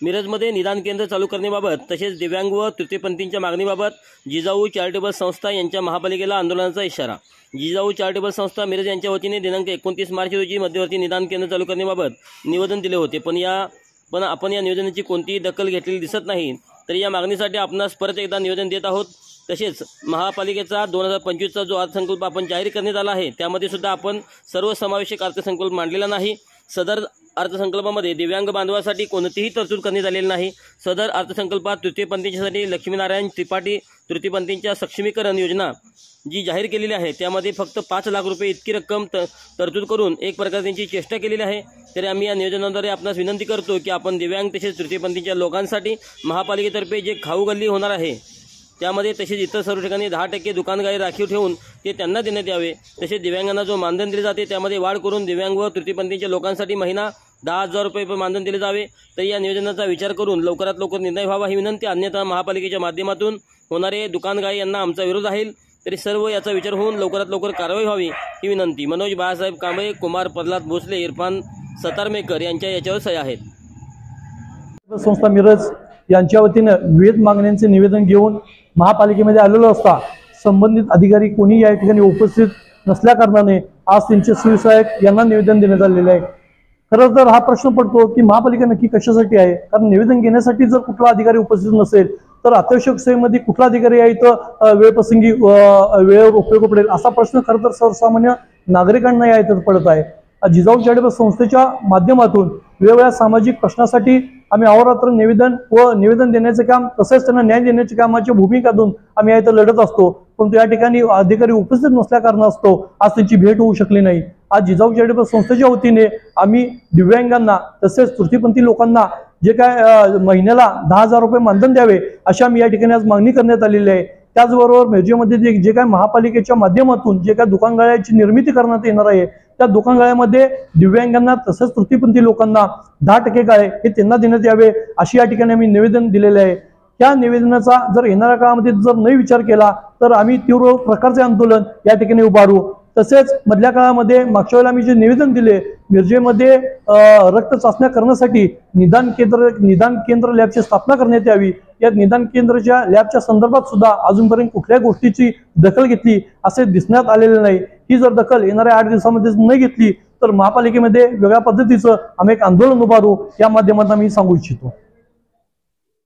मिरजमध्ये निदान केंद्र चालू करण्याबाबत तसेच दिव्यांग व तृतीयपंथींच्या मागणीबाबत जिजाऊ चॅरिटेबल संस्था यांच्या महापालिकेला आंदोलनाचा इशारा। जिजाऊ चॅरिटेबल संस्था मिरज यांच्या वतीने दिनांक 29 मार्च रोजी मध्यवर्ती निदान केंद्र चालू करण्याबाबत निवेदन दिले होते, पण आपण या निवेदनाची कोणतीही दखल घेतलेली दिसत नाही। तर या मागणीसाठी आपणास परत एकदा निवेदन देत आहोत। तसेच महापालिकेचा 2025चा जो अर्थसंकल्प आपण जाहीर करण्यात आला आहे त्यामध्ये सुद्धा आपण सर्वसमावेशक अर्थसंकल्प मांडलेला नाही। सदर अर्थसंकल्पामध्ये दिव्यांग बांधवांसाठी कोणतीही तरतूद करण्यात आलेली नाही। सदर अर्थसंकल्पात तृतीयपंथींसाठी लक्ष्मीनारायण त्रिपाठी तृतीयपंथींच्या सक्षमीकरण योजना जी जाहीर केलेली आहे त्यामध्ये फक्त 5 लाख रुपये इतकी रक्कम तरतूद करून एक प्रकारे त्यांची चेष्टा केलेली आहे। तरी आम्ही या नियोजनाद्वारे आपणास विनंती करतो की आपण दिव्यांग तसेच तृतीयपंथींच्या लोकांसाठी महापालिकेतर्फे जे खाऊ गल्ली होणार आहे त्यामध्ये तसेच इतर सर्व ठिकाणी 10% दुकानगाळे राखीव ठेवून ते त्यांना देण्यात यावे। तसेच दिव्यांगांना जो मानधन दिले जाते त्यामध्ये वाढ करून दिव्यांग व तृतीयपंथींच्या लोकांसाठी महिना 10,000 रुपये मानधन दिले जावे। तर या नियोजनाचा विचार करून लवकरात लवकर निर्णय व्हावा ही विनंती। अन्यथा महापालिकेच्या माध्यमातून होणारे दुकानगाळे यांना आमचा विरोध राहील। तरी सर्व याचा विचार होऊन लवकरात लवकर कारवाई व्हावी ही विनंती। मनोज बाळासाहेब कांबळे, कुमार प्रल्हाद भोसले, इरफान सतारमेकर यांच्या याच्यावर सह्या आहेत। संस्था मिरज यांच्या वतीने विविध मागण्यांचे निवेदन घेऊन महापालिकेमध्ये आलेलो असता संबंधित अधिकारी कोणी या ठिकाणी उपस्थित नसल्या कारणाने आज त्यांचे सुविसहायक यांना निवेदन देण्यात आलेले आहे। खरं तर हा प्रश्न पडतो की महापालिका नक्की कशासाठी आहे, कारण निवेदन घेण्यासाठी जर कुठला अधिकारी उपस्थित नसेल तर अत्यावश्यक सेवेमध्ये कुठला अधिकारी आहे तर वेळप्रसंगी वेळेवर उपयोग पडेल असा प्रश्न खरं तर सर्वसामान्य नागरिकांना या इथं पडत आहे। जिजाऊ चॅरिटेबल संस्थेच्या माध्यमातून वेगवेगळ्या सामाजिक प्रश्नासाठी आम्ही अहोरात्र निवेदन देण्याचे काम तसेच त्यांना न्याय देण्याच्या कामाची भूमिका देऊन आम्ही या इथं लढत असतो, परंतु या ठिकाणी अधिकारी उपस्थित नसल्या कारणास्तव आज त्यांची भेट होऊ शकली नाही। आज जिजाऊ चॅरिटेबल संस्थेच्या वतीने आम्ही दिव्यांगांना तसेच तृतीयपंथी लोकांना जे काय महिन्याला 10,000 रुपये मानधन द्यावे अशी आम्ही या ठिकाणी आज मागणी करण्यात आलेली आहे। त्याचबरोबर मिरजेमध्ये जे काय महापालिकेच्या माध्यमातून जे काय दुकानगाळ्याची निर्मिती करण्यात येणार आहे त्या दुकानगाळ्यामध्ये दिव्यांगांना तसेच तृतीयपंथी लोकांना 10% गाळे हे त्यांना देण्यात यावे अशी या ठिकाणी आम्ही निवेदन दिलेले आहे। त्या निवेदनाचा जर येणाऱ्या काळामध्ये जर नाही विचार केला तर आम्ही तीव्र प्रकारचे आंदोलन या ठिकाणी उभारू। तसेच मधल्या काळामध्ये मागच्या वेळेला आम्ही जे निवेदन दिले मिरजेमध्ये रक्त चाचण्या करण्यासाठी निदान केंद्र लॅबची स्थापना करण्यात यावी, या निदान केंद्राच्या लॅबच्या संदर्भात सुद्धा अजूनपर्यंत कुठल्याही गोष्टीची दखल घेतली असे दिसण्यात आलेले नाही। ही जर दखल येणाऱ्या 8 दिवसामध्ये नाही घेतली तर महापालिकेमध्ये वेगळ्या पद्धतीचं आम्ही एक आंदोलन उभारू या माध्यमातून आम्ही सांगू इच्छितो।